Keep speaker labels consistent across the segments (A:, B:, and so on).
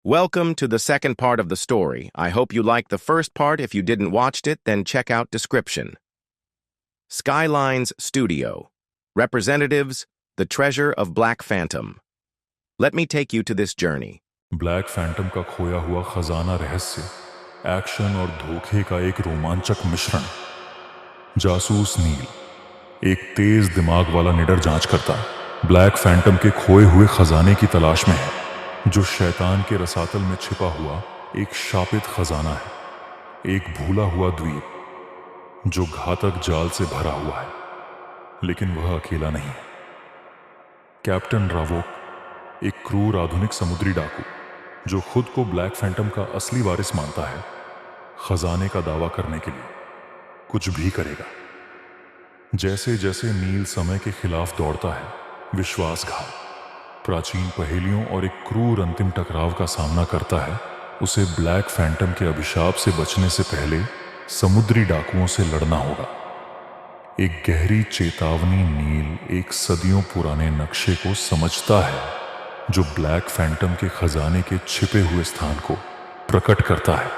A: Welcome to the second part of the story. I hope you liked the first part. If you didn't watch it, then check out description. Skylines Studio. Representatives, the treasure of Black Phantom. Let me take you to this journey.
B: Black Phantom का खोया हुआ खजाना रहस्य, action और धोखे का एक रोमांचक मिश्रण। जासूस नील एक तेज दिमाग वाला निडर जांचकर्ता ब्लैक फैंटम के खोए हुए खजाने की तलाश में है, जो शैतान के रसातल में छिपा हुआ एक शापित खजाना है, एक भूला हुआ द्वीप जो घातक जाल से भरा हुआ है। लेकिन वह अकेला नहीं है। कैप्टन रावोक एक क्रूर आधुनिक समुद्री डाकू जो खुद को ब्लैक फैंटम का असली वारिस मानता है, खजाने का दावा करने के लिए कुछ भी करेगा। जैसे जैसे नील समय के खिलाफ दौड़ता है, विश्वासघात, प्राचीन पहेलियों और एक क्रूर अंतिम टकराव का सामना करता है, उसे ब्लैक फैंटम के अभिशाप से बचने से पहले समुद्री डाकुओं से लड़ना होगा। एक गहरी चेतावनी नील एक सदियों पुराने नक्शे को समझता है, जो ब्लैक फैंटम के खजाने के छिपे हुए स्थान को प्रकट करता है।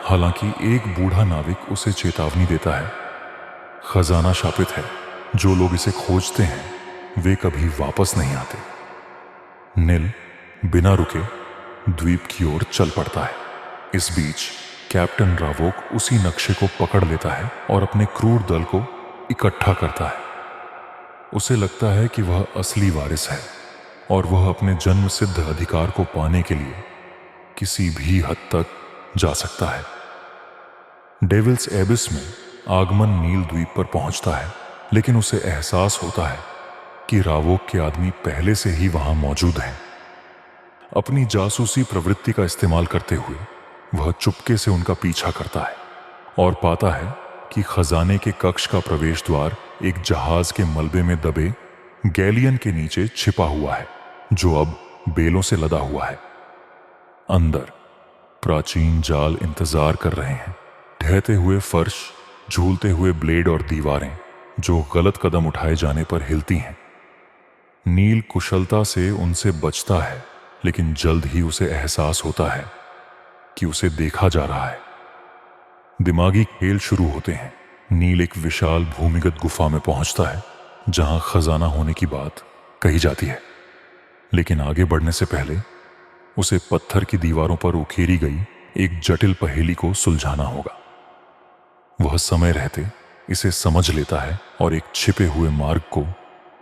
B: हालांकि एक बूढ़ा नाविक उसे चेतावनी देता है, खजाना शापित है, जो लोग इसे खोजते हैं वे कभी वापस नहीं आते। नील बिना रुके द्वीप की ओर चल पड़ता है। इस बीच कैप्टन रावोक उसी नक्शे को पकड़ लेता है और अपने क्रूर दल को इकट्ठा करता है। उसे लगता है कि वह असली वारिस है और वह अपने जन्म सिद्ध अधिकार को पाने के लिए किसी भी हद तक जा सकता है। डेविल्स एबिस में आगमन नील द्वीप पर पहुंचता है, लेकिन उसे एहसास होता है कि रावोक के आदमी पहले से ही वहां मौजूद हैं। अपनी जासूसी प्रवृत्ति का इस्तेमाल करते हुए वह चुपके से उनका पीछा करता है और पाता है कि खजाने के कक्ष का प्रवेश द्वार एक जहाज के मलबे में दबे गैलियन के नीचे छिपा हुआ है, जो अब बेलों से लदा हुआ है। अंदर प्राचीन जाल इंतजार कर रहे हैं, ढहते हुए फर्श, झूलते हुए ब्लेड और दीवारें जो गलत कदम उठाए जाने पर हिलती हैं। नील कुशलता से उनसे बचता है, लेकिन जल्द ही उसे एहसास होता है कि उसे देखा जा रहा है। दिमागी खेल शुरू होते हैं। नील एक विशाल भूमिगत गुफा में पहुंचता है, जहां खजाना होने की बात कही जाती है। लेकिन आगे बढ़ने से पहले उसे पत्थर की दीवारों पर उकेरी गई एक जटिल पहेली को सुलझाना होगा। वह समय रहते इसे समझ लेता है और एक छिपे हुए मार्ग को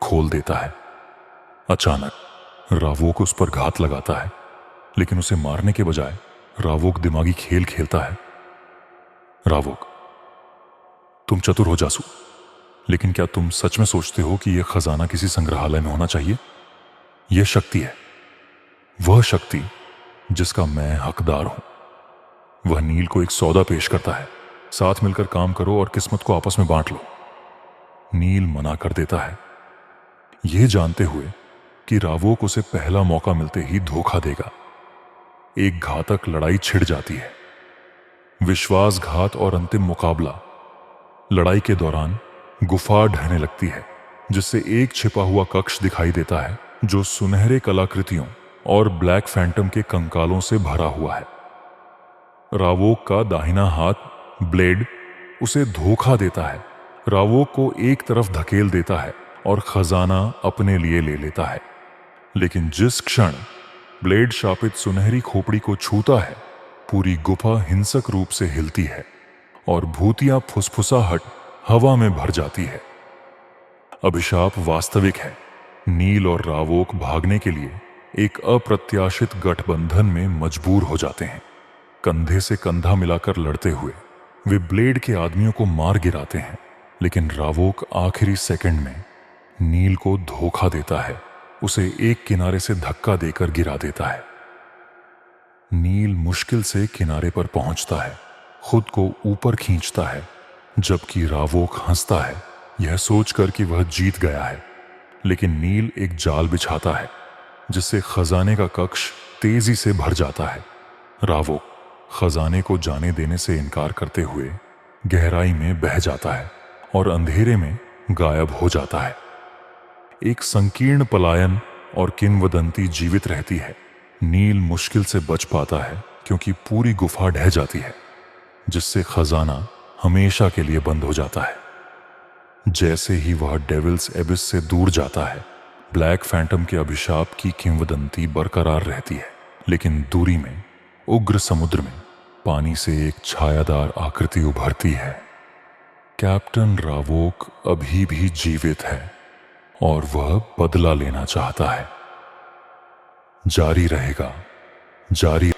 B: खोल देता है। अचानक रावोक उस पर घात लगाता है, लेकिन उसे मारने के बजाय रावोक दिमागी खेल खेलता है। रावोक, तुम चतुर हो जासू, लेकिन क्या तुम सच में सोचते हो कि यह खजाना किसी संग्रहालय में होना चाहिए? यह शक्ति है, वह शक्ति जिसका मैं हकदार हूं। वह नील को एक सौदा पेश करता है, साथ मिलकर काम करो और किस्मत को आपस में बांट लो। नील मना कर देता है, यह जानते हुए कि रावोक उसे पहला मौका मिलते ही धोखा देगा। एक घातक लड़ाई छिड़ जाती है। विश्वासघात और अंतिम मुकाबला। लड़ाई के दौरान गुफा ढहने लगती है, जिससे एक छिपा हुआ कक्ष दिखाई देता है, जो सुनहरे कलाकृतियों और ब्लैक फैंटम के कंकालों से भरा हुआ है। रावोक का दाहिना हाथ ब्लेड उसे धोखा देता है, रावोक को एक तरफ धकेल देता है और खजाना अपने लिए ले लेता है। लेकिन जिस क्षण ब्लेड शापित सुनहरी खोपड़ी को छूता है, पूरी गुफा हिंसक रूप से हिलती है और भूतिया फुसफुसाहट हवा में भर जाती है। अभिशाप वास्तविक है। नील और रावोक भागने के लिए एक अप्रत्याशित गठबंधन में मजबूर हो जाते हैं। कंधे से कंधा मिलाकर लड़ते हुए वे ब्लेड के आदमियों को मार गिराते हैं, लेकिन रावोक आखिरी सेकंड में नील को धोखा देता है, उसे एक किनारे से धक्का देकर गिरा देता है। नील मुश्किल से किनारे पर पहुंचता है, खुद को ऊपर खींचता है, जबकि रावोक हंसता है, यह सोचकर कि वह जीत गया है। लेकिन नील एक जाल बिछाता है, जिससे खजाने का कक्ष तेजी से भर जाता है। रावोक खजाने को जाने देने से इनकार करते हुए गहराई में बह जाता है और अंधेरे में गायब हो जाता है। एक संकीर्ण पलायन और किंवदंती जीवित रहती है। नील मुश्किल से बच पाता है क्योंकि पूरी गुफा ढह जाती है, जिससे खजाना हमेशा के लिए बंद हो जाता है। जैसे ही वह डेविल्स एबिस से दूर जाता है, ब्लैक फैंटम के अभिशाप की किंवदंती बरकरार रहती है, लेकिन दूरी में उग्र समुद्र में पानी से एक छायादार आकृति उभरती है। कैप्टन रावोक अभी भी जीवित है और वह बदला लेना चाहता है। जारी रहेगा, जारी